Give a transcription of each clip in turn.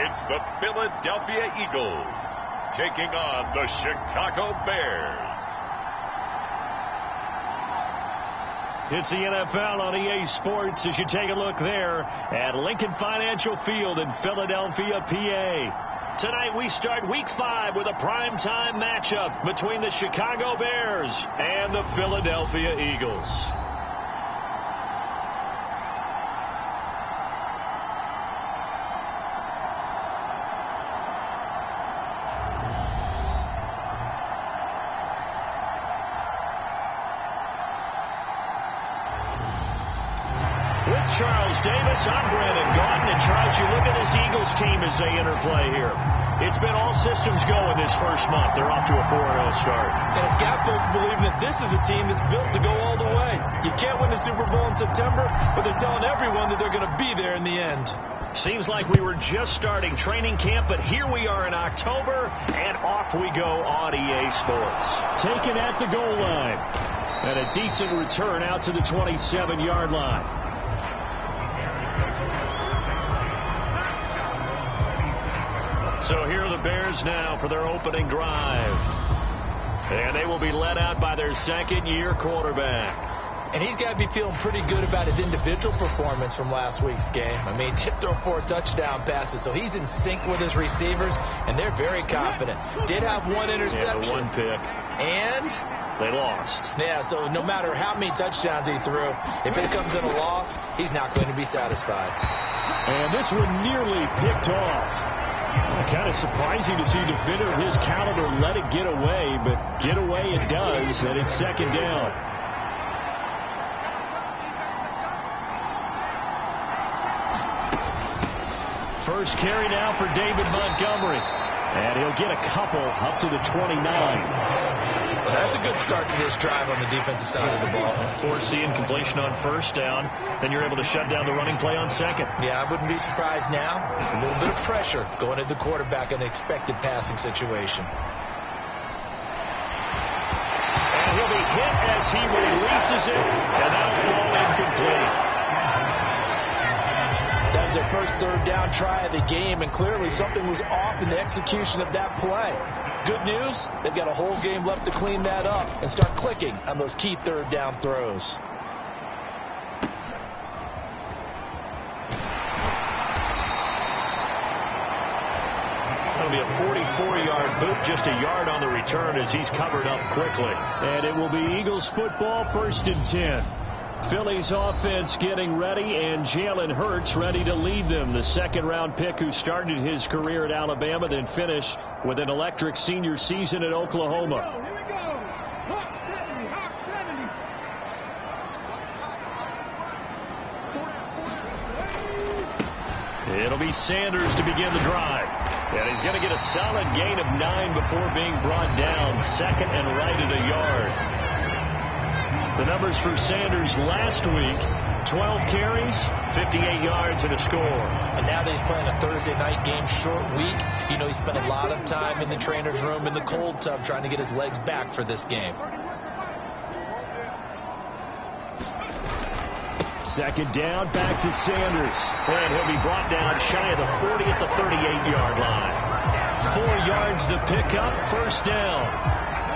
It's the Philadelphia Eagles taking on the Chicago Bears. It's the NFL on EA Sports as you take a look there at Lincoln Financial Field in Philadelphia, PA. Tonight we start Week 5 with a primetime matchup between the Chicago Bears and the Philadelphia Eagles. Charles Davis, I'm Brandon Gaudin, and Charles, you look at this Eagles team as they interplay here. It's been all systems go in this first month. They're off to a 4-0 start. And it's got folks believing that this is a team that's built to go all the way. You can't win the Super Bowl in September, but they're telling everyone that they're going to be there in the end. Seems like we were just starting training camp, but here we are in October, and off we go on EA Sports. Taken at the goal line. And a decent return out to the 27-yard line. So here are the Bears now for their opening drive. And they will be led out by their second-year quarterback. And he's got to be feeling pretty good about his individual performance from last week's game. I mean, he did throw 4 touchdown passes, so he's in sync with his receivers, and they're very confident. Did have 1 interception. Yeah, 1 pick. And they lost. Yeah, so no matter how many touchdowns he threw, if it comes in a loss, he's not going to be satisfied. And this one nearly picked off. Kind of surprising to see a defender of his caliber let it get away, but get away it does, and it's second down. First carry now for David Montgomery, and he'll get a couple up to the 29. That's a good start to this drive on the defensive side of the ball. Forcing completion on first down. Then you're able to shut down the running play on second. Yeah, I wouldn't be surprised now. A little bit of pressure going at the quarterback in an expected passing situation. And he'll be hit as he releases it, and that'll fall incomplete. That was their first third down try of the game, and clearly something was off in the execution of that play. Good news, they've got a whole game left to clean that up and start clicking on those key third down throws. That'll be a 44-yard boot, just a yard on the return as he's covered up quickly. And it will be Eagles football, 1st and 10. Philly's offense getting ready, and Jalen Hurts ready to lead them. The second-round pick who started his career at Alabama, then finished with an electric senior season at Oklahoma. It'll be Sanders to begin the drive. And he's going to get a solid gain of 9 before being brought down. Second and right at a yard. The numbers for Sanders last week, 12 carries, 58 yards, and a score. And now that he's playing a Thursday night game, short week, you know he spent a lot of time in the trainer's room in the cold tub trying to get his legs back for this game. Second down, back to Sanders. And he'll be brought down shy of the 40 at the 38-yard line. 4 yards the pickup, first down.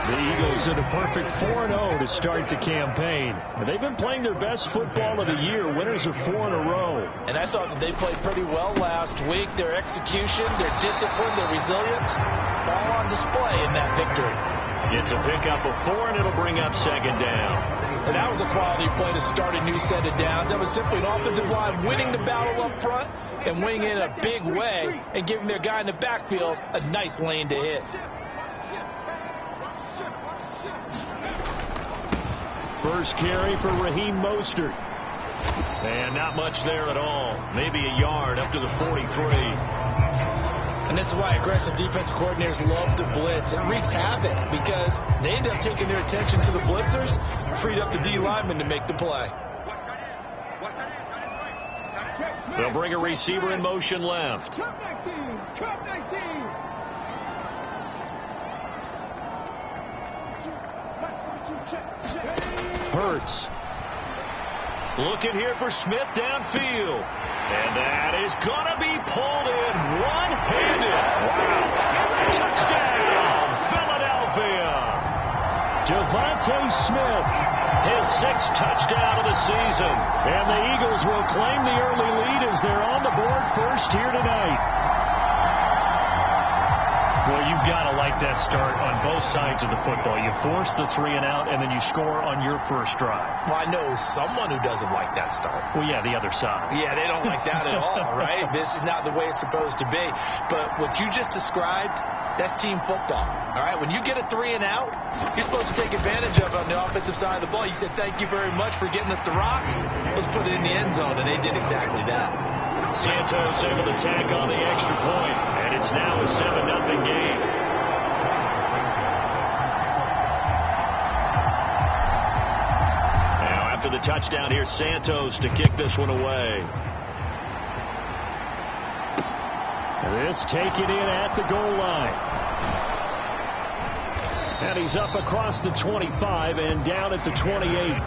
The Eagles in a perfect 4-0 to start the campaign. And they've been playing their best football of the year, winners of 4 in a row. And I thought that they played pretty well last week. Their execution, their discipline, their resilience, all on display in that victory. It's a pickup of 4, and it'll bring up second down. And that was a quality play to start a new set of downs. That was simply an offensive line winning the battle up front and winning it in a big way and giving their guy in the backfield a nice lane to hit. First carry for Raheem Mostert. And not much there at all. Maybe a yard up to the 43. And this is why aggressive defensive coordinators love to blitz. It wreaks havoc because they end up taking their attention to the blitzers, freed up the D lineman to make the play. They'll bring a receiver in motion left. Hurts. Looking here for Smith downfield. And that is going to be pulled in one-handed. Wow. Touchdown, Philadelphia. Devontae Smith, his 6th touchdown of the season. And the Eagles will claim the early lead as they're on the board first here tonight. Well, you've got to like that start on both sides of the football. You force the 3 and out, and then you score on your first drive. Well, I know someone who doesn't like that start. Well, yeah, the other side. Yeah, they don't like that at all, right? This is not the way it's supposed to be. But what you just described, that's team football. All right, when you get a 3 and out, you're supposed to take advantage of it on the offensive side of the ball. You said, thank you very much for getting us the rock. Let's put it in the end zone, and they did exactly that. Santos able to tack on the extra point, and it's now a 7-0 game. Now after the touchdown, here's Santos to kick this one away. This taken in at the goal line. And he's up across the 25 and down at the 28.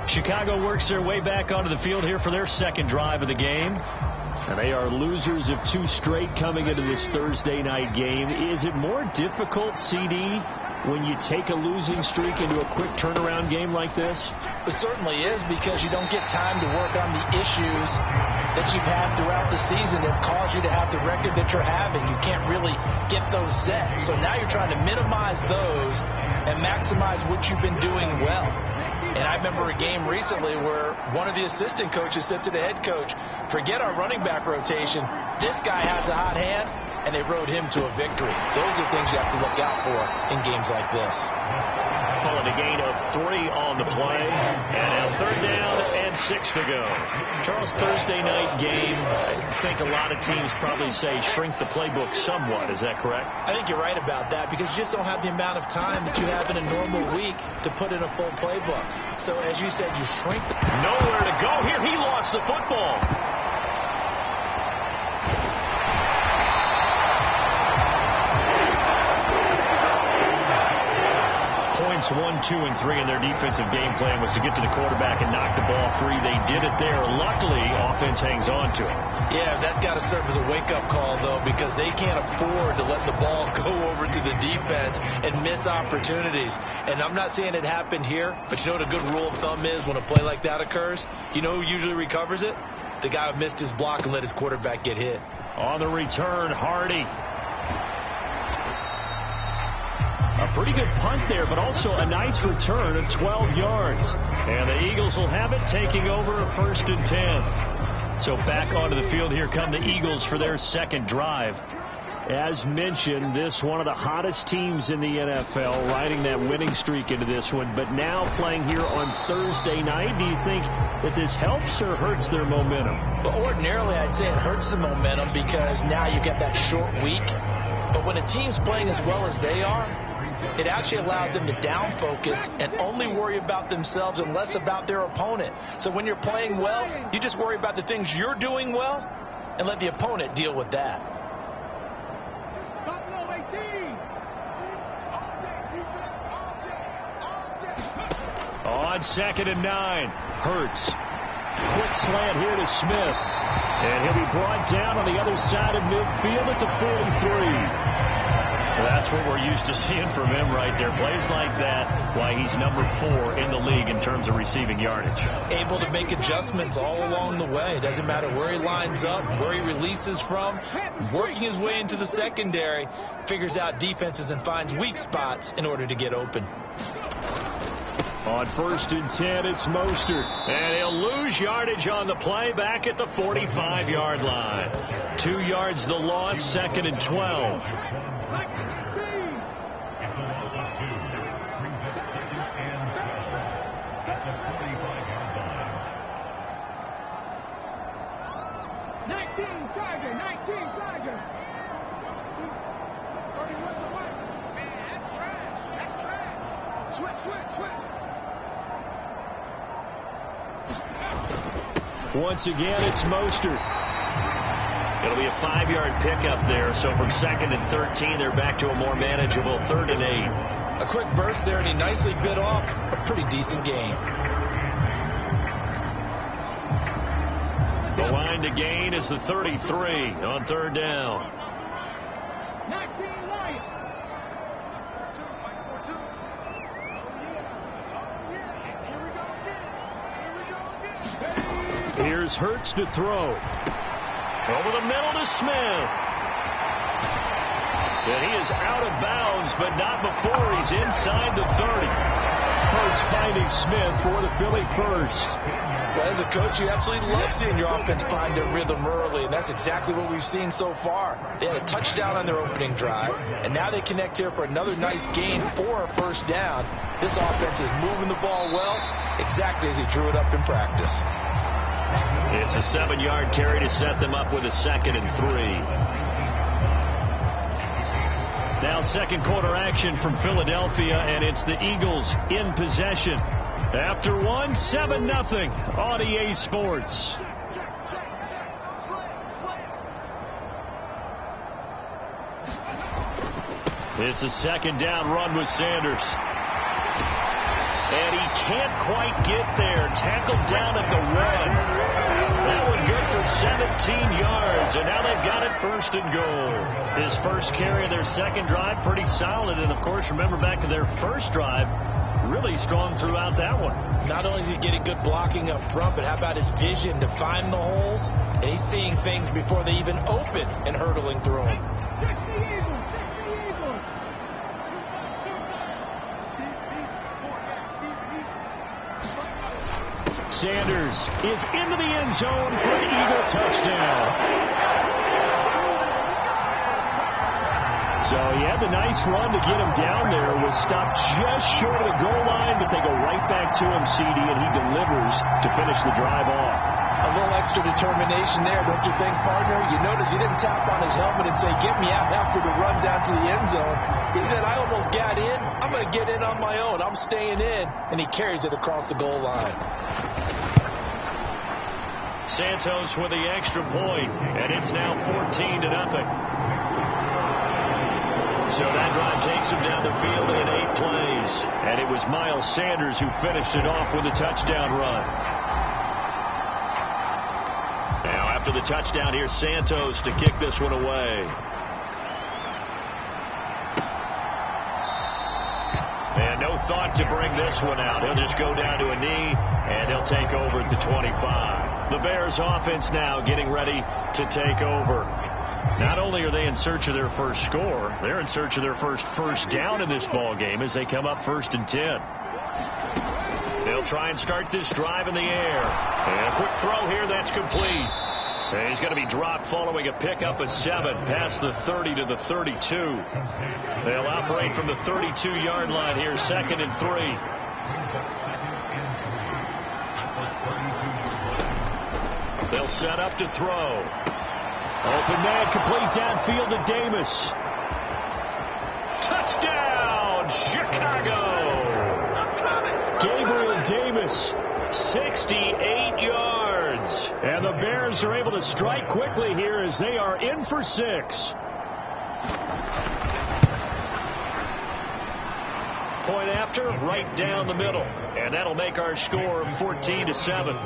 Chicago works their way back onto the field here for their second drive of the game. And they are losers of 2 straight coming into this Thursday night game. Is it more difficult, CD, when you take a losing streak into a quick turnaround game like this? It certainly is, because you don't get time to work on the issues that you've had throughout the season that cause you to have the record that you're having. You can't really get those set. So now you're trying to minimize those and maximize what you've been doing well. And I remember a game recently where one of the assistant coaches said to the head coach, forget our running back rotation. This guy has a hot hand, and they rode him to a victory. Those are things you have to look out for in games like this. Well, a gain of 3 on the play, and now 3rd down and 6 to go. Charles, Thursday night game, I think a lot of teams probably say shrink the playbook somewhat. Is that correct? I think you're right about that, because you just don't have the amount of time that you have in a normal week to put in a full playbook. So, as you said, you shrink the... Nowhere to go here. He lost the football. Points 1, 2, and 3 in their defensive game plan was to get to the quarterback and knock the ball free. They did it there. Luckily, offense hangs on to it. Yeah, that's got to serve as a wake-up call, though, because they can't afford to let the ball go over to the defense and miss opportunities. And I'm not saying it happened here, but you know what a good rule of thumb is when a play like that occurs? You know who usually recovers it? The guy who missed his block and let his quarterback get hit. On the return, Hardy. A pretty good punt there, but also a nice return of 12 yards. And the Eagles will have it, taking over 1st and 10. So back onto the field, here come the Eagles for their second drive. As mentioned, this one of the hottest teams in the NFL, riding that winning streak into this one. But now playing here on Thursday night, do you think that this helps or hurts their momentum? Well, ordinarily, I'd say it hurts the momentum, because now you get that short week. But when a team's playing as well as they are, it actually allows them to down focus and only worry about themselves and less about their opponent. So when you're playing well, you just worry about the things you're doing well and let the opponent deal with that. On 2nd and 9, Hurts. Quick slant here to Smith. And he'll be brought down on the other side of midfield at the 43. That's what we're used to seeing from him right there. Plays like that, why he's number 4 in the league in terms of receiving yardage. Able to make adjustments all along the way. It doesn't matter where he lines up, where he releases from. Working his way into the secondary, figures out defenses and finds weak spots in order to get open. On 1st and 10, it's Mostert. And he'll lose yardage on the play back at the 45-yard line. 2 yards the loss, 2nd and 12. Once again, it's Mostert. It'll be a 5-yard pickup there. So from 2nd and 13, they're back to a more manageable 3rd and 8. A quick burst there, and he nicely bit off a pretty decent gain. The line to gain is the 33 on third down. Here's Hurts to throw. Over the middle to Smith. And he is out of bounds, but not before he's inside the 30. Hurts finding Smith for the Philly first. Well, as a coach, you absolutely love seeing your offense find their rhythm early, and that's exactly what we've seen so far. They had a touchdown on their opening drive, and now they connect here for another nice gain for a first down. This offense is moving the ball well, exactly as he drew it up in practice. It's a 7-yard carry to set them up with a 2nd and 3. Now second quarter action from Philadelphia, and it's the Eagles in possession. After 7-0 on EA Sports. It's a second down run with Sanders. And he can't quite get there. Tackled down at the 1. That one good for 17 yards, and now they've got it 1st and goal. His first carry of their second drive, pretty solid. And, of course, remember back to their first drive, really strong throughout that one. Not only is he getting good blocking up front, but how about his vision to find the holes? And he's seeing things before they even open and hurtling through them. Sanders is into the end zone for an Eagle touchdown. So he had the nice run to get him down there. Was stopped just short of the goal line, but they go right back to him, CD, and he delivers to finish the drive off. A little extra determination there, don't you think, partner? You notice he didn't tap on his helmet and say, get me out after the run down to the end zone. He said, I almost got in. I'm going to get in on my own. I'm staying in. And he carries it across the goal line. Santos with the extra point, and it's now 14-0. So that drive takes him down the field in 8 plays. And it was Miles Sanders who finished it off with a touchdown run. Now after the touchdown, here's Santos to kick this one away. And no thought to bring this one out. He'll just go down to a knee, and he'll take over at the 25. The Bears offense now getting ready to take over. Not only are they in search of their first score, they're in search of their first down in this ball game as they come up 1st and 10. They'll try and start this drive in the air. And a quick throw here, that's complete. And he's going to be dropped following a pickup of 7 past the 30 to the 32. They'll operate from the 32-yard line here, 2nd and 3. They'll set up to throw. Open man, complete downfield to Davis. Touchdown, Chicago! Gabriel Davis, 68 yards. And the Bears are able to strike quickly here as they are in for 6. Point after, right down the middle. And that'll make our score 14-7.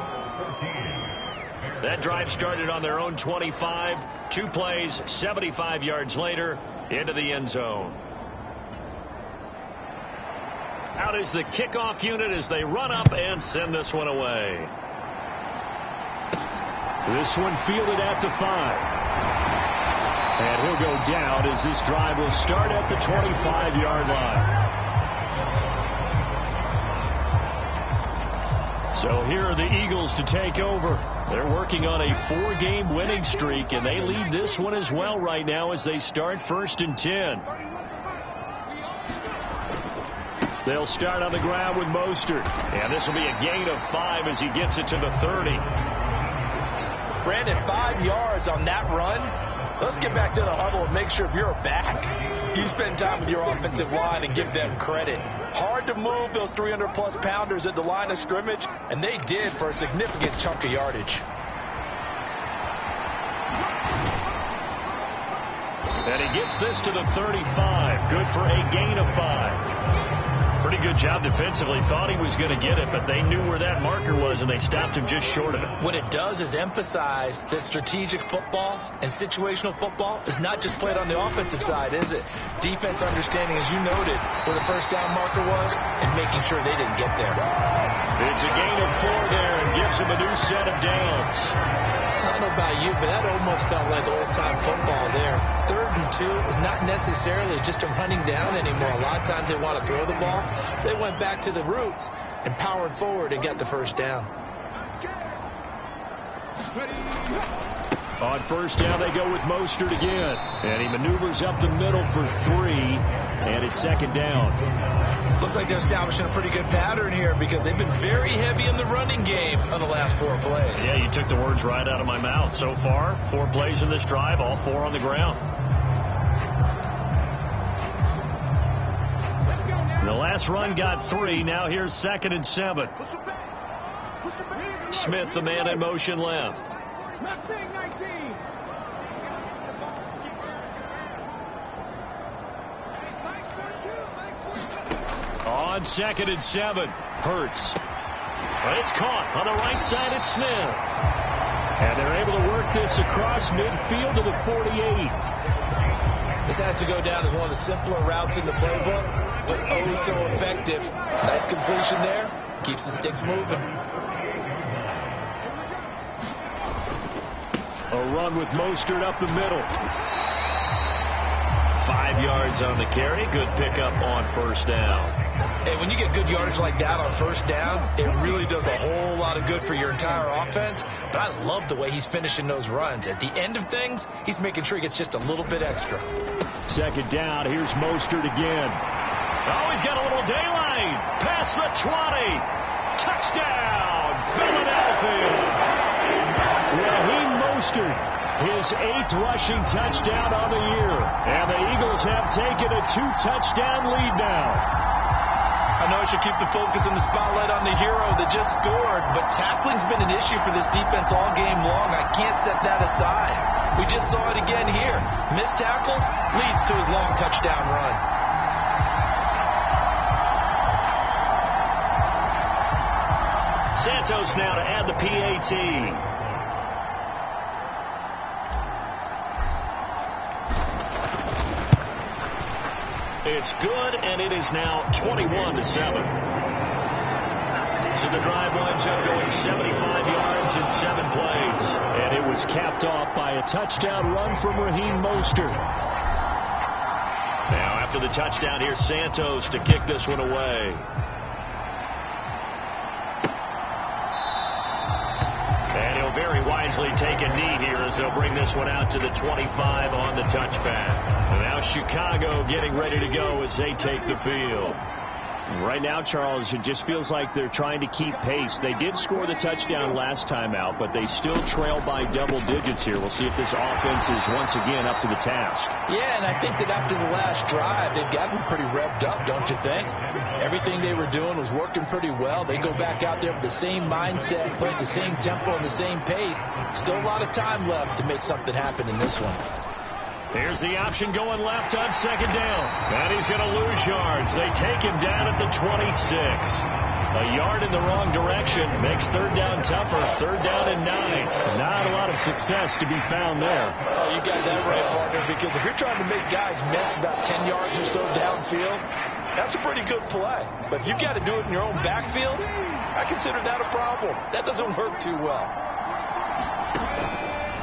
That drive started on their own 25. 2 plays, 75 yards later, into the end zone. Out is the kickoff unit as they run up and send this one away. This one fielded at the 5. And he'll go down as this drive will start at the 25-yard line. So here are the Eagles to take over. They're working on a 4-game winning streak, and they lead this one as well right now as they start 1st and 10. They'll start on the ground with Mostert. And this will be a gain of 5 as he gets it to the 30. Brandon, 5 yards on that run. Let's get back to the huddle and make sure if you're a back, you spend time with your offensive line and give them credit. Hard to move those 300-plus pounders at the line of scrimmage, and they did for a significant chunk of yardage. And he gets this to the 35. Good for a gain of 5. Pretty good job defensively. Thought he was going to get it, but they knew where that marker was, and they stopped him just short of it. What it does is emphasize that strategic football and situational football is not just played on the offensive side, is it? Defense understanding, as you noted, where the first down marker was and making sure they didn't get there. It's a gain of 4 there and gives him a new set of downs. I don't know about you, but that almost felt like old-time football there. 3rd and 2 is not necessarily just a running down anymore. A lot of times they want to throw the ball. They went back to the roots and powered forward and got the first down. On first down, they go with Mostert again. And he maneuvers up the middle for 3, and it's 2nd down. Looks like they're establishing a pretty good pattern here because they've been very heavy in the running game on the last 4 plays. Yeah, you took the words right out of my mouth. So far, 4 plays in this drive, all 4 on the ground. The last run got 3. Now here's 2nd and 7. Smith, the man in motion left. On 2nd and 7, Hurts. But it's caught on the right side of Smith. And they're able to work this across midfield to the 48. This has to go down as one of the simpler routes in the playbook, but oh so effective. Nice completion there. Keeps the sticks moving. A run with Mostert up the middle. 5 yards on the carry. Good pickup on first down. And when you get good yardage like that on first down, it really does a whole lot of good for your entire offense. But I love the way he's finishing those runs. At the end of things, he's making sure he gets just a little bit extra. 2nd down. Here's Mostert again. Oh, he's got a little daylight. Past the 20. Touchdown, Philadelphia. Raheem Mostert, his 8th rushing touchdown on the year. And the Eagles have taken a 2-touchdown lead now. I know I should keep the focus and the spotlight on the hero that just scored, but tackling's been an issue for this defense all game long. I can't set that aside. We just saw it again here. Missed tackles leads to his long touchdown run. Santos now to add the PAT. It's good, and it is now 21-7. So the drive winds up going 75 yards in 7 plays. And it was capped off by a touchdown run from Raheem Mostert. Now after the touchdown, here's Santos to kick this one away. And he'll very wisely take a knee here as they'll bring this one out to the 25 on the touchback. And now Chicago getting ready to go as they take the field. Right now, Charles, it just feels like they're trying to keep pace. They did score the touchdown last time out, but they still trail by double digits here. We'll see if this offense is once again up to the task. Yeah, and I think that after the last drive, they've gotten pretty revved up, don't you think? Everything they were doing was working pretty well. They go back out there with the same mindset, playing the same tempo and the same pace. Still a lot of time left to make something happen in this one. Here's the option going left on 2nd down. And he's going to lose yards. They take him down at the 26. A yard in the wrong direction makes 3rd down tougher. 3rd down and 9. Not a lot of success to be found there. Oh, you got that right, partner, because if you're trying to make guys miss about 10 yards or so downfield, that's a pretty good play. But if you've got to do it in your own backfield, I consider that a problem. That doesn't work too well.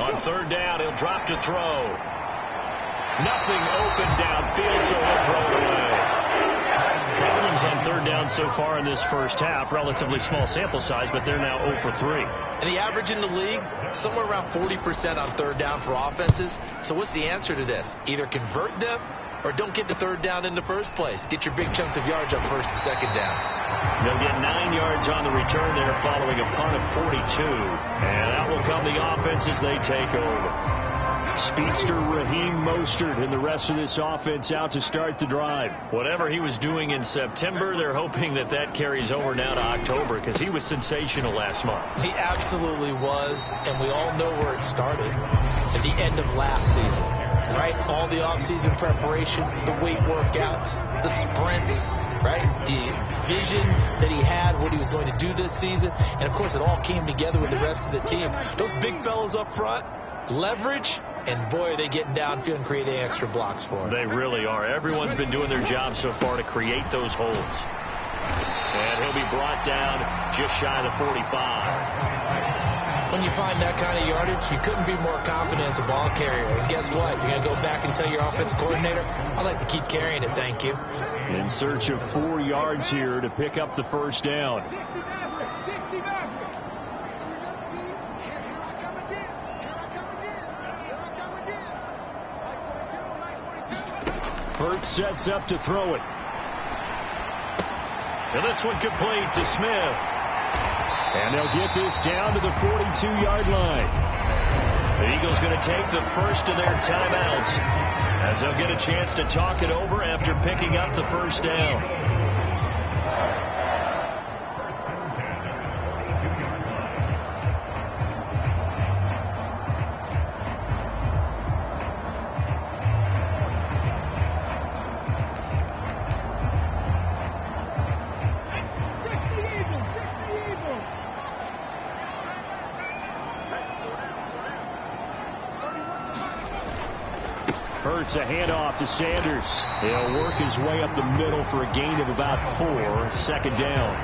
On 3rd down, he'll drop to throw. Nothing open downfield, so he'll throw it away. Problems on 3rd down so far in this first half. Relatively small sample size, but they're now 0 for 3. And the average in the league, somewhere around 40% on 3rd down for offenses. So what's the answer to this? Either convert them or don't get to 3rd down in the first place. Get your big chunks of yards up 1st and 2nd down. They'll get 9 yards on the return there following a punt of 42. And that will come the offense as they take over. Speedster Raheem Mostert and the rest of this offense out to start the drive. Whatever he was doing in September, they're hoping that that carries over now to October because he was sensational last month. He absolutely was, and we all know where it started at the end of last season. right? All the offseason preparation, the weight workouts, the sprints, right? The vision that he had, what he was going to do this season. And, of course, it all came together with the rest of the team. Those big fellas up front, leverage, and, boy, are they getting downfield and creating extra blocks for him. They really are. Everyone's been doing their job so far to create those holes. And he'll be brought down just shy of the 45. When you find that kind of yardage, you couldn't be more confident as a ball carrier. And guess what? You're going to go back and tell your offensive coordinator, I'd like to keep carrying it, thank you. In search of 4 yards here to pick up the first down. Hurts sets up to throw it. And this one complete to Smith. And they'll get this down to the 42-yard line. The Eagles going to take the first of their timeouts as they'll get a chance to talk it over after picking up the first down. Hurts a handoff to Sanders. He'll work his way up the middle for a gain of about 4. Second down.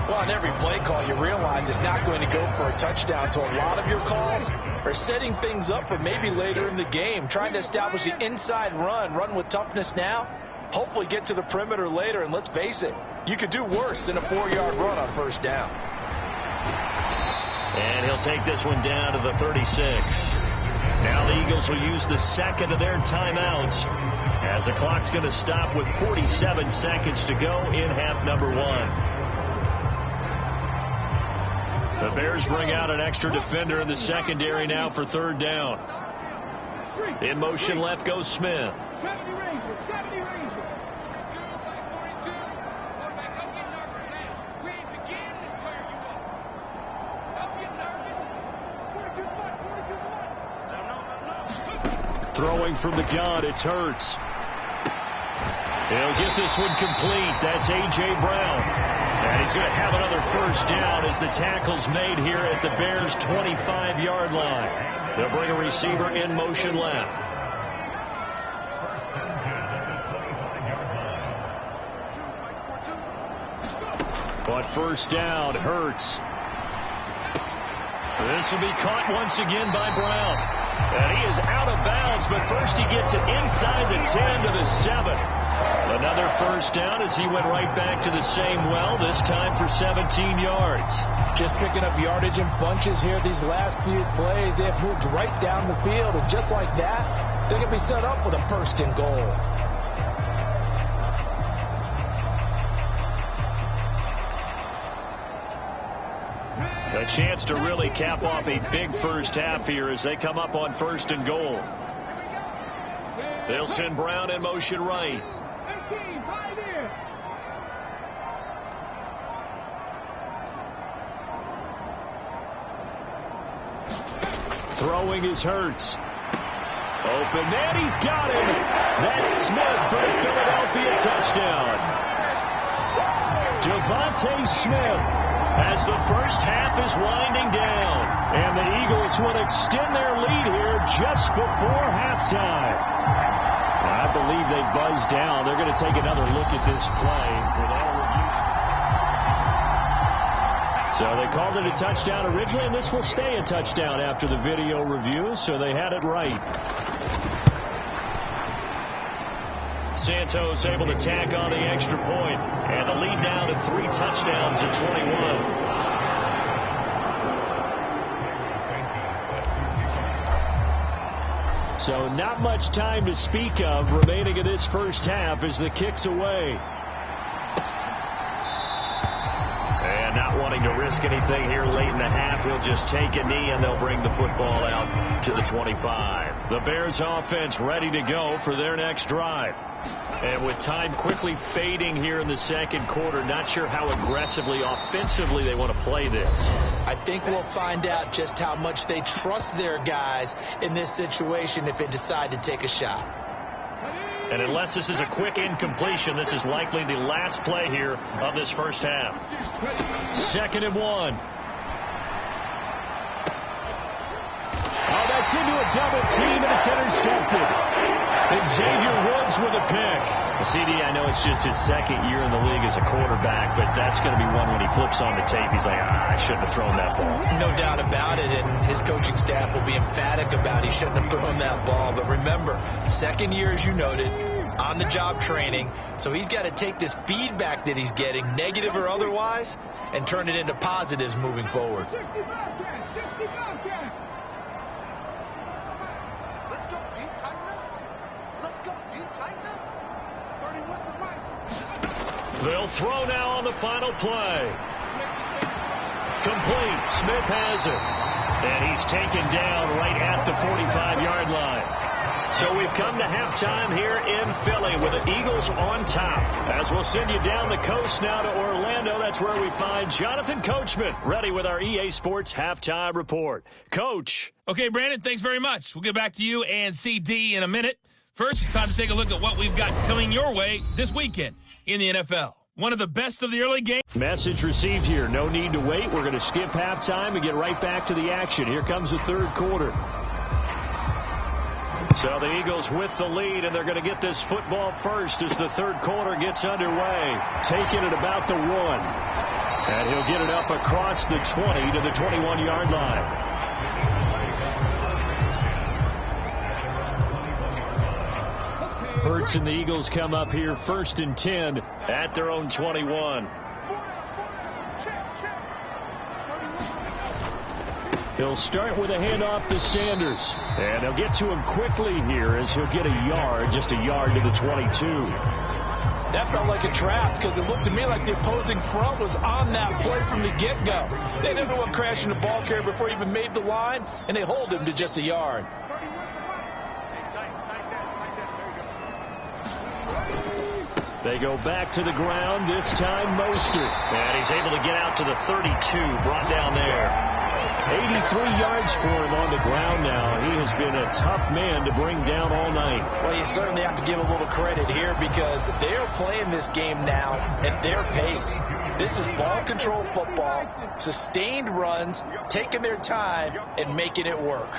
Well, on every play call, you realize it's not going to go for a touchdown. So a lot of your calls are setting things up for maybe later in the game, trying to establish the inside run with toughness now, hopefully get to the perimeter later. And let's face it, you could do worse than a 4-yard run on first down. And he'll take this one down to the 36. Now the Eagles will use the second of their timeouts as the clock's going to stop with 47 seconds to go in half number 1. The Bears bring out an extra defender in the secondary now for third down. In motion left goes Smith. Throwing from the gun, it's Hurts. He'll get this one complete. That's A.J. Brown. And he's going to have another first down as the tackle's made here at the Bears' 25-yard line. They'll bring a receiver in motion left. But first down, Hurts. This will be caught once again by Brown. And he is out of bounds, but first he gets it inside the 10 to the 7. Another first down as he went right back to the same well, this time for 17 yards. Just picking up yardage in bunches here these last few plays. They have moved right down the field, and just like that, they're going to be set up with a first and goal. A chance to really cap off a big first half here as they come up on first and goal. They'll send Brown in motion right. Throwing is Hurts. Open man, he's got him. That's Smith for the Philadelphia touchdown. Devontae Smith as the first half is winding down. And the Eagles will extend their lead here just before halftime. I believe they buzzed down. They're going to take another look at this play. So they called it a touchdown originally, and this will stay a touchdown after the video review, so they had it right. Santos able to tack on the extra point, and the lead down to 3 touchdowns at 21. So not much time to speak of remaining in this first half as the kick's away. And not one wanting to risk anything here late in the half. He'll just take a knee, and they'll bring the football out to the 25. The Bears offense ready to go for their next drive. And with time quickly fading here in the second quarter, not sure how aggressively, offensively they want to play this. I think we'll find out just how much they trust their guys in this situation if they decide to take a shot. And unless this is a quick incompletion, this is likely the last play here of this first half. 2nd and 1. Oh, that's into a double team, and it's intercepted. And Xavier Woods with a pick. CD, I know it's just his second year in the league as a quarterback, but that's going to be one when he flips on the tape. He's like, I shouldn't have thrown that ball. No doubt about it, and his coaching staff will be emphatic about he shouldn't have thrown that ball. But remember, second year, as you noted, on-the-job training, so he's got to take this feedback that he's getting, negative or otherwise, and turn it into positives moving forward. They'll throw now on the final play. Complete. Smith has it. And he's taken down right at the 45-yard line. So we've come to halftime here in Philly with the Eagles on top. As we'll send you down the coast now to Orlando, that's where we find Jonathan Coachman, ready with our EA Sports halftime report. Coach. Okay, Brandon, thanks very much. We'll get back to you and CD in a minute. First, it's time to take a look at what we've got coming your way this weekend in the NFL. One of the best of the early game. Message received here. No need to wait. We're going to skip halftime and get right back to the action. Here comes the third quarter. So the Eagles with the lead, and they're going to get this football first as the third quarter gets underway. Taking it about the 1. And he'll get it up across the 20 to the 21-yard line. Hurts and the Eagles come up here 1st and 10 at their own 21. He'll start with a handoff to Sanders. And they'll get to him quickly here as he'll get a yard, just a yard to the 22. That felt like a trap because it looked to me like the opposing front was on that play from the get-go. They never went crashing the ball carrier before he even made the line, and they hold him to just a yard. They go back to the ground, this time Mostert. And he's able to get out to the 32, brought down there. 83 yards for him on the ground now. He has been a tough man to bring down all night. Well, you certainly have to give a little credit here because they're playing this game now at their pace. This is ball control football, sustained runs, taking their time, and making it work.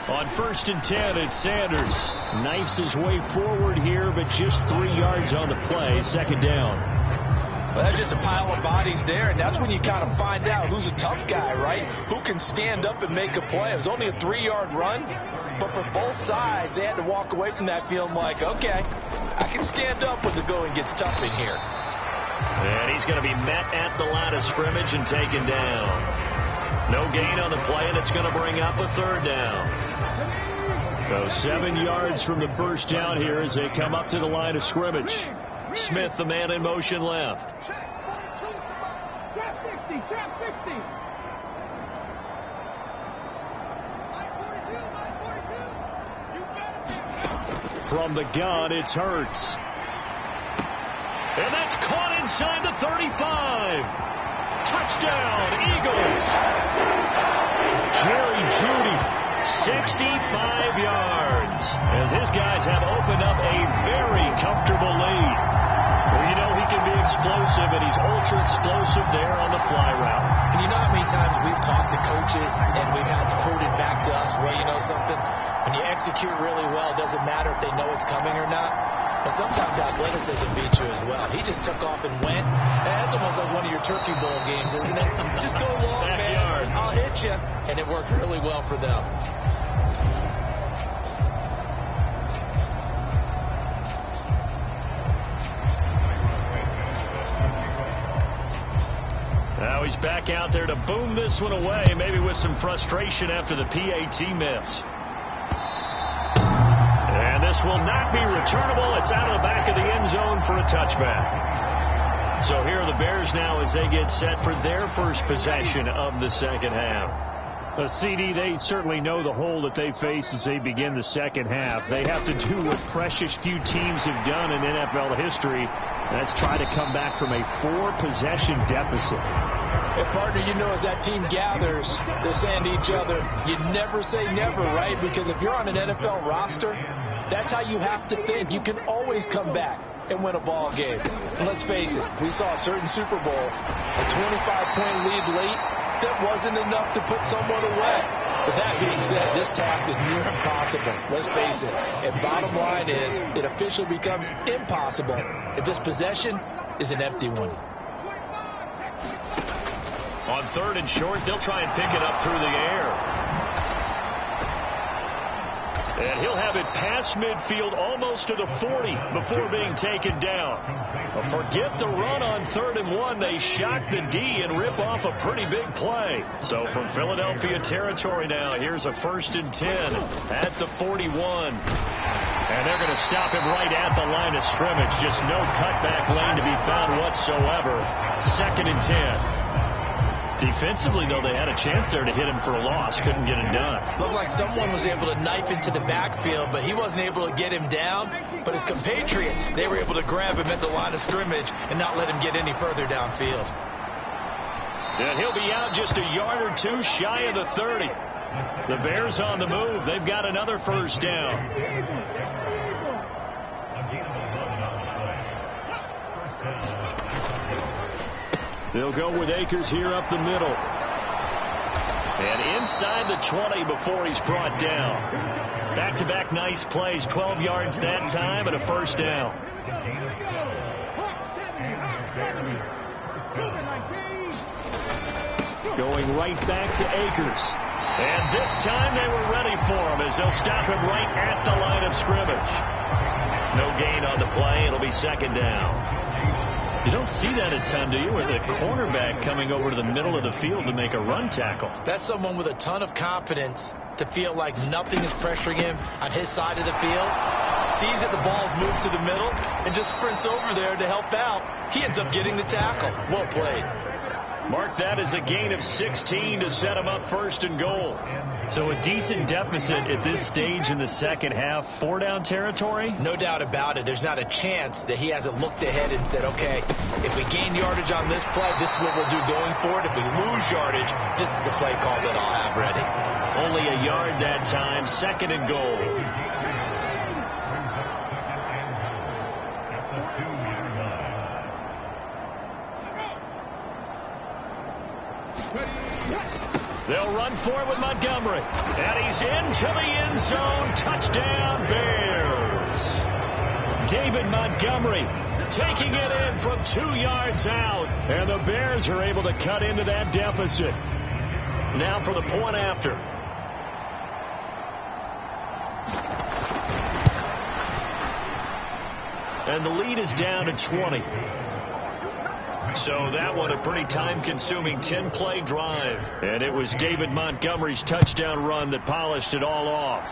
On 1st and 10, it's Sanders. Knifes his way forward here, but just 3 yards on the play. 2nd down. Well, that's just a pile of bodies there, and that's when you kind of find out who's a tough guy, right? Who can stand up and make a play. It was only a 3-yard run, but for both sides, they had to walk away from that feeling like, okay, I can stand up when the going gets tough in here. And he's going to be met at the line of scrimmage and taken down. No gain on the play, and it's going to bring up a 3rd down. So 7 yards from the first down here as they come up to the line of scrimmage. Smith, the man in motion left. From the gun, it's Hurts. And that's caught inside the 35. Touchdown, Eagles. Jerry Jeudy, 65 yards, as his guys have opened up a very comfortable lead. Well, you know he can be explosive, and he's ultra-explosive there on the fly route. And you know how many times we've talked to coaches, and we've had to prove it back to us, well, you know something? When you execute really well, it doesn't matter if they know it's coming or not. But sometimes athleticism beats you as well. He just took off and went. That's almost like one of your Turkey Bowl games, isn't it? Just go long, man. I'll hit you. And it worked really well for them. Now he's back out there to boom this one away, maybe with some frustration after the PAT miss. And this will not be returnable. It's out of the back of the end zone for a touchback. So here are the Bears now as they get set for their first possession of the second half. CD, they certainly know the hole that they face as they begin the second half. They have to do what precious few teams have done in NFL history. That's try to come back from a 4-possession deficit. Hey, partner, you know, as that team gathers, they're saying to each other, you never say never, right? Because if you're on an NFL roster, that's how you have to think. You can always come back and win a ball game. And let's face it, we saw a certain Super Bowl, a 25-point lead late. That wasn't enough to put someone away. But that being said, this task is near impossible. Let's face it. And bottom line is, it officially becomes impossible if this possession is an empty one. On 3rd and short, they'll try and pick it up through the air. And he'll have it past midfield almost to the 40 before being taken down. Forget the run on 3rd and 1. They shock the D and rip off a pretty big play. So from Philadelphia territory now, here's a 1st and 10 at the 41. And they're going to stop him right at the line of scrimmage. Just no cutback lane to be found whatsoever. 2nd and 10. Defensively, though, they had a chance there to hit him for a loss. Couldn't get it done. Looked like someone was able to knife into the backfield, but he wasn't able to get him down. But his compatriots, they were able to grab him at the line of scrimmage and not let him get any further downfield. And he'll be out just a yard or two shy of the 30. The Bears on the move. They've got another 1st down. They'll go with Akers here up the middle. And inside the 20 before he's brought down. Back-to-back nice plays. 12 yards that time and a 1st down. Going right back to Akers. And this time they were ready for him as they'll stop him right at the line of scrimmage. No gain on the play. It'll be 2nd down. You don't see that a ton, do you? With a cornerback coming over to the middle of the field to make a run tackle. That's someone with a ton of confidence to feel like nothing is pressuring him on his side of the field. Sees that the ball's moved to the middle and just sprints over there to help out. He ends up getting the tackle. Well played. Mark that as a gain of 16 to set him up 1st and goal. So a decent deficit at this stage in the second half. 4-down territory? No doubt about it. There's not a chance that he hasn't looked ahead and said, okay, if we gain yardage on this play, this is what we'll do going forward. If we lose yardage, this is the play call that I'll have ready. Only a yard that time. 2nd and goal. They'll run for it with Montgomery. And he's into the end zone. Touchdown, Bears. David Montgomery taking it in from 2 yards out. And the Bears are able to cut into that deficit. Now for the point after. And the lead is down to 20. So that one a pretty time-consuming 10-play drive. And it was David Montgomery's touchdown run that polished it all off.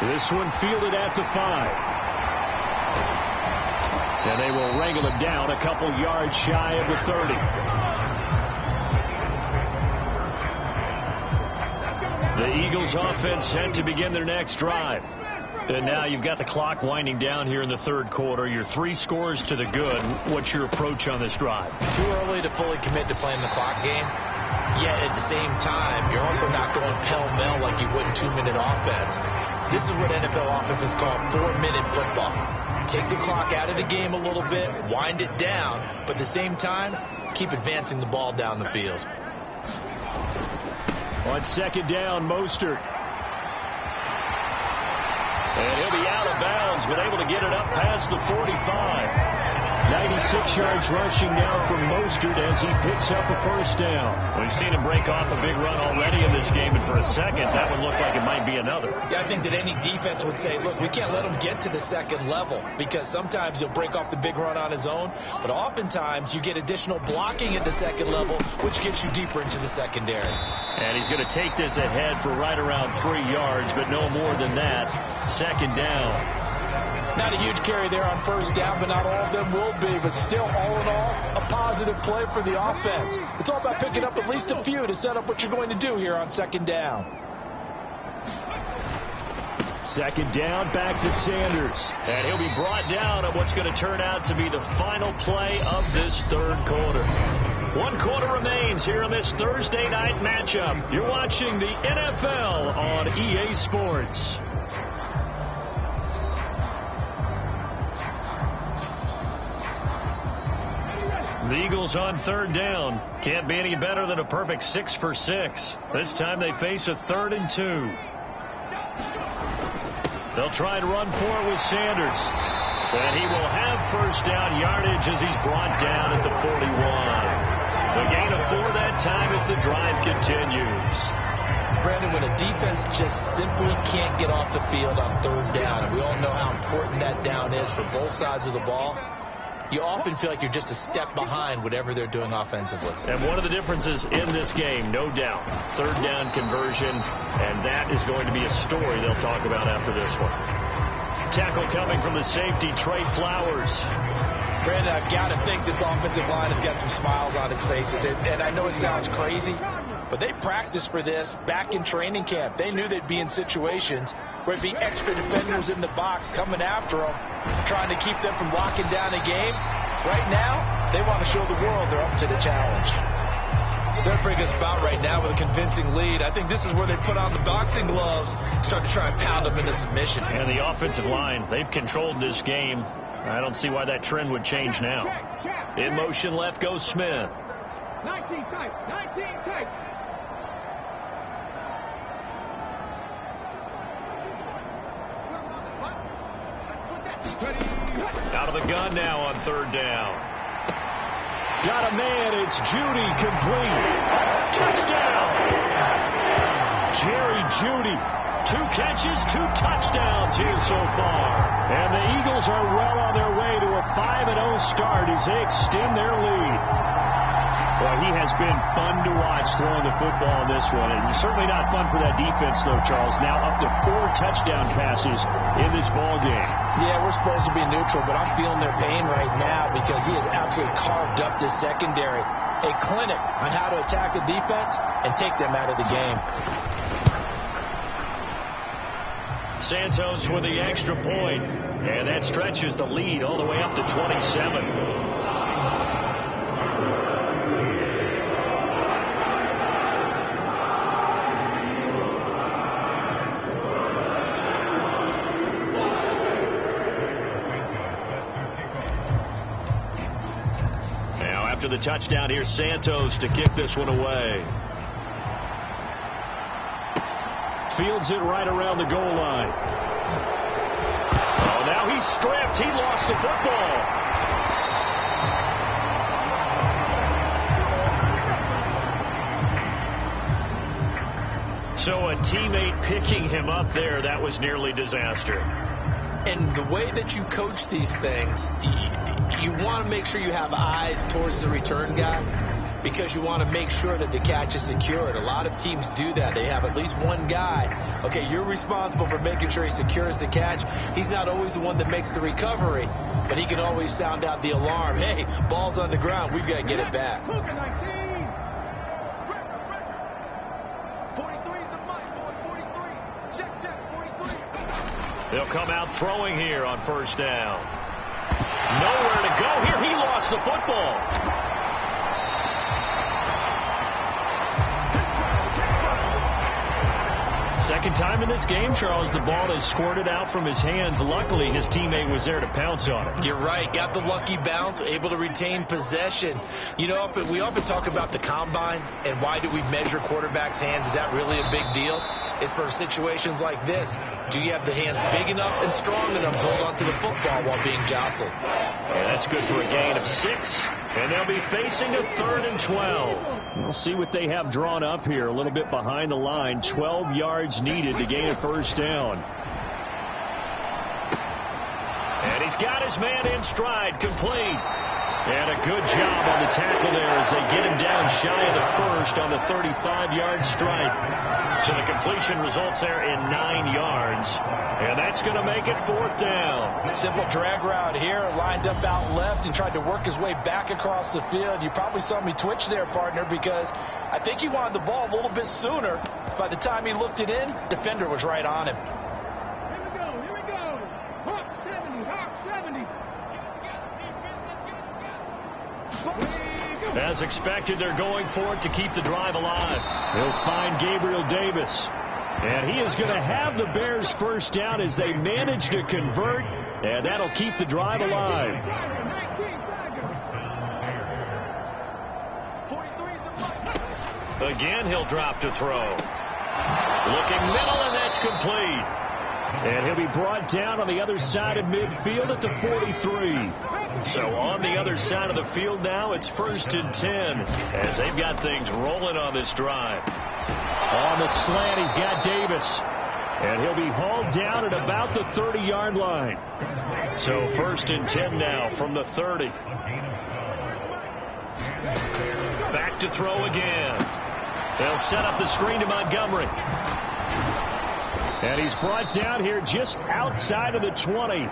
This one fielded at the 5. And they will wrangle it down a couple yards shy of the 30. The Eagles offense set to begin their next drive. And now you've got the clock winding down here in the 3rd quarter. Your 3 scores to the good. What's your approach on this drive? Too early to fully commit to playing the clock game. Yet at the same time, you're also not going pell-mell like you would in 2-minute offense. This is what NFL offenses call 4-minute football. Take the clock out of the game a little bit, wind it down, but at the same time, keep advancing the ball down the field. On 2nd down, Mostert. And he'll be out of bounds, but able to get it up past the 45. 96 yards rushing now from Mostert as he picks up a 1st down. We've seen him break off a big run already in this game, and for a second, that would look like it might be another. Yeah, I think that any defense would say, look, we can't let him get to the 2nd level, because sometimes he'll break off the big run on his own, but oftentimes you get additional blocking at the 2nd level, which gets you deeper into the secondary. And he's going to take this ahead for right around 3 yards, but no more than that. 2nd down. Not a huge carry there on first down, but not all of them will be. But still, all in all, a positive play for the offense. It's all about picking up at least a few to set up what you're going to do here on second down. Second down, back to Sanders. And he'll be brought down on what's going to turn out to be the final play of this third quarter. 1 quarter remains here in this Thursday night matchup. You're watching the NFL on EA Sports. The Eagles on third down. Can't be any better than a perfect 6 for 6. This time they face a 3rd and 2. They'll try and run for it with Sanders. And he will have first down yardage as he's brought down at the 41. The gain of 4 that time as the drive continues. Brandon, when a defense just simply can't get off the field on third down, and we all know how important that down is for both sides of the ball, you often feel like you're just a step behind whatever they're doing offensively. And one of the differences in this game, no doubt, third down conversion, and that is going to be a story they'll talk about after this one. Tackle coming from the safety, Trey Flowers. Brandon, I've got to think this offensive line has got some smiles on its faces. And I know it sounds crazy, but they practiced for this back in training camp. They knew they'd be in situations where it'd be extra defenders in the box coming after them, trying to keep them from locking down a game. Right now, they want to show the world they're up to the challenge. They're bringing us about right now with a convincing lead. I think this is where they put on the boxing gloves, start to try and pound them into submission. And the offensive line, they've controlled this game. I don't see why that trend would change now. In motion left goes Smith. 19 tight, 19 tight. Out of the gun now on third down. Got a man, it's Judy, complete. Touchdown! Jerry Judy. 2 catches, 2 touchdowns here so far. And the Eagles are well on their way to a 5-0 start as they extend their lead. Well, he has been fun to watch throwing the football in this one. It's certainly not fun for that defense, though, Charles. Now up to 4 touchdown passes in this ball game. Yeah, we're supposed to be neutral, but I'm feeling their pain right now because he has absolutely carved up this secondary. A clinic on how to attack the defense and take them out of the game. Santos with the extra point, and that stretches the lead all the way up to 27. After the touchdown, here's Santos to kick this one away. Fields it right around the goal line. Oh, now he's stripped. He lost the football. So a teammate picking him up there, that was nearly disaster. And the way that you coach these things, you want to make sure you have eyes towards the return guy because you want to make sure that the catch is secured. A lot of teams do that. They have at least one guy. Okay, you're responsible for making sure he secures the catch. He's not always the one that makes the recovery, but he can always sound out the alarm. Hey, ball's on the ground. We've got to get it back. 43 is the mic, boy. 43. Check, 43. They'll come out throwing here on first down. Nowhere to go here. He lost the football. Second time in this game, Charles, the ball is squirted out from his hands. Luckily, his teammate was there to pounce on it. You're right. Got the lucky bounce, able to retain possession. You know, we often talk about the combine and why do we measure quarterbacks' hands. Is that really a big deal? It's for situations like this. Do you have the hands big enough and strong enough to hold on to the football while being jostled? Yeah, that's good for a gain of 6. And they'll be facing a 3rd and 12. We'll see what they have drawn up here. A little bit behind the line. 12 yards needed to gain a first down. And he's got his man in stride, complete. And a good job on the tackle there as they get him down shy of the first on the 35-yard strike. So the completion results there in 9 yards. And that's going to make it 4th down. Simple drag route here, lined up out left and tried to work his way back across the field. You probably saw me twitch there, partner, because I think he wanted the ball a little bit sooner. By the time he looked it in, defender was right on him. Here we go. Hawk 70, Hawk 70. As expected, they're going for it to keep the drive alive. He'll find Gabriel Davis. And he is going to have the Bears first down as they manage to convert. And that'll keep the drive alive. Again, he'll drop to throw. Looking middle, and that's complete. And he'll be brought down on the other side of midfield at the 43. So on the other side of the field now, it's 1st and 10 as they've got things rolling on this drive. On the slant, he's got Davis. And he'll be hauled down at about the 30-yard line. So 1st and 10 now from the 30. Back to throw again. They'll set up the screen to Montgomery. And he's brought down here just outside of the 20.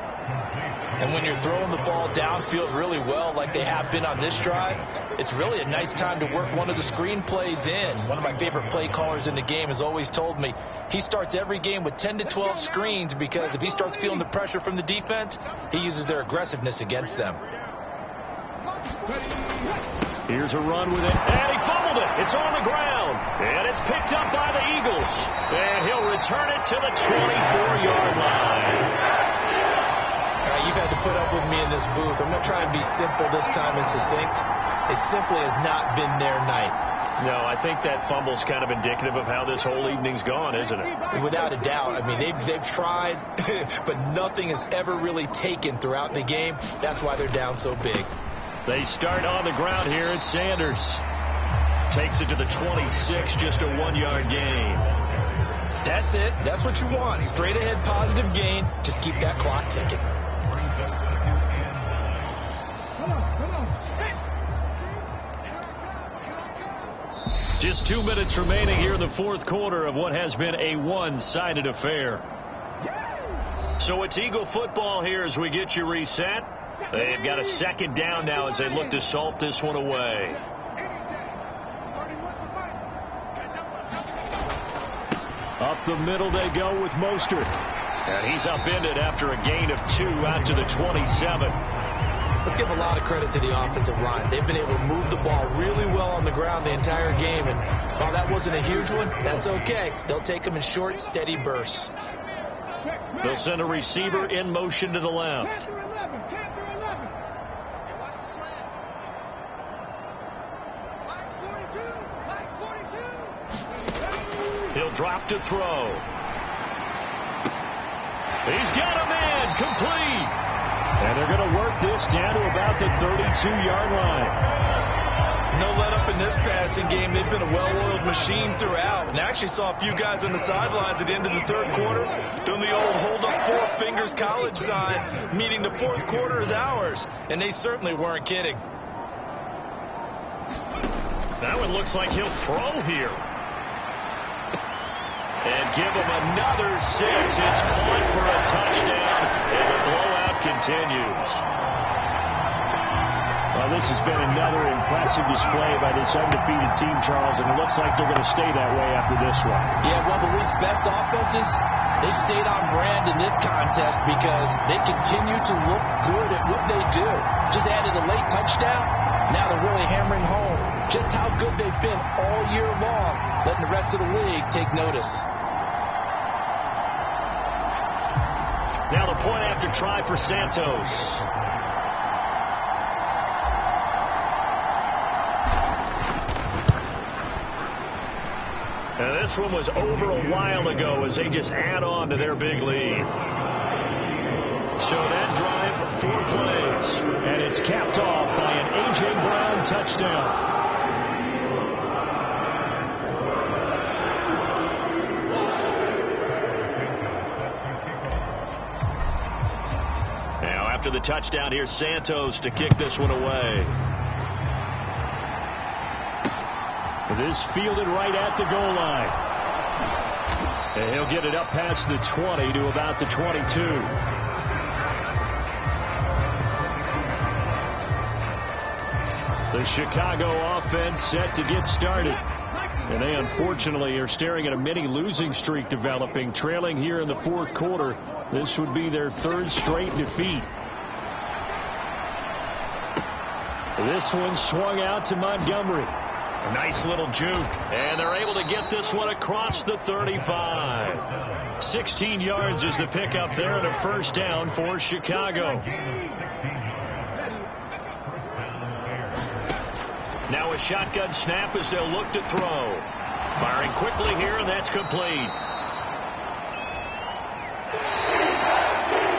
And when you're throwing the ball downfield really well like they have been on this drive, it's really a nice time to work one of the screen plays in. One of my favorite play callers in the game has always told me he starts every game with 10 to 12 screens because if he starts feeling the pressure from the defense, he uses their aggressiveness against them. Here's a run with it, and he fumbled it. It's on the ground, and it's picked up by the Eagles. And he'll return it to the 24-yard line. You've had to put up with me in this booth. I'm going to try and be simple this time and succinct. It simply has not been their night. No, I think that fumble's kind of indicative of how this whole evening's gone, isn't it? Without a doubt. I mean, they've tried, but nothing has ever really taken throughout the game. That's why they're down so big. They start on the ground here at Sanders. Takes it to the 26, just a 1-yard gain. That's it. That's what you want. Straight ahead positive gain. Just keep that clock ticking. Just 2 minutes remaining here in the 4th quarter of what has been a one-sided affair. So it's Eagle football here as we get you reset. They've got a 2nd down now as they look to salt this one away. Up the middle they go with Mostert. And he's upended after a gain of 2 out to the 27. Let's give a lot of credit to the offensive line. They've been able to move the ball really well on the ground the entire game. And while that wasn't a huge one, that's okay. They'll take them in short, steady bursts. They'll send a receiver in motion to the left. He'll drop to throw. He's got a man complete. And they're going to work this down to about the 32-yard line. No let up in this passing game. They've been a well-oiled machine throughout. And I actually saw a few guys on the sidelines at the end of the 3rd quarter doing the old hold up 4 fingers college sign, meaning the 4th quarter is ours. And they certainly weren't kidding. That one looks like he'll throw here. And give him another 6. It's caught for a touchdown, and the blowout continues. Well, this has been another impressive display by this undefeated team, Charles, and it looks like they're going to stay that way after this one. Yeah, one of the league's best offenses, they've stayed on brand in this contest because they continue to look good at what they do. Just added a late touchdown. Now they're really hammering home just how good they've been all year long, letting the rest of the league take notice. Now the point after try for Santos. Now this one was over a while ago as they just add on to their big lead. So that drive, 4 plays, and it's capped off by an A.J. Brown touchdown. Now after the touchdown, here's Santos to kick this one away. This fielded right at the goal line. And he'll get it up past the 20 to about the 22. The Chicago offense set to get started. And they unfortunately are staring at a mini losing streak developing, trailing here in the fourth quarter. This would be their third straight defeat. This one swung out to Montgomery. A nice little juke. And they're able to get this one across the 35. 16 yards is the pickup there and a first down for Chicago. Now a shotgun snap as they'll look to throw. Firing quickly here, and that's complete.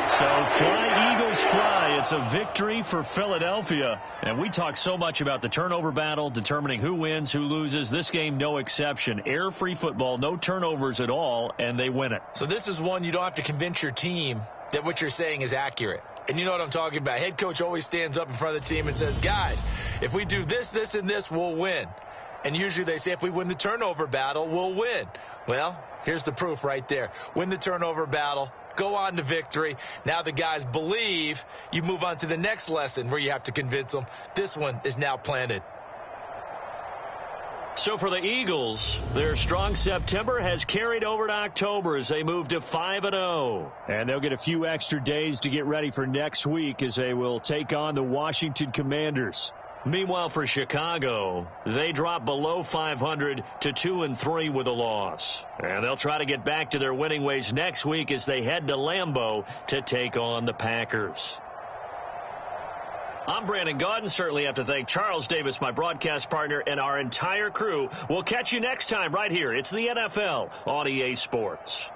So fly, Eagles, fly. It's a victory for Philadelphia. And we talk so much about the turnover battle, determining who wins, who loses. This game, no exception. Air-free football, no turnovers at all, and they win it. So this is one you don't have to convince your team that what you're saying is accurate. And you know what I'm talking about. Head coach always stands up in front of the team and says, guys, if we do this, this, and this, we'll win. And usually they say if we win the turnover battle, we'll win. Well, here's the proof right there. Win the turnover battle. Go on to victory. Now the guys believe. You move on to the next lesson where you have to convince them. This one is now planted. So for the Eagles, their strong September has carried over to October as they move to 5-0. And they'll get a few extra days to get ready for next week as they will take on the Washington Commanders. Meanwhile, for Chicago, they drop below 500 to 2-3 with a loss. And they'll try to get back to their winning ways next week as they head to Lambeau to take on the Packers. I'm Brandon Gaudin. Certainly have to thank Charles Davis, my broadcast partner, and our entire crew. We'll catch you next time right here. It's the NFL on EA Sports.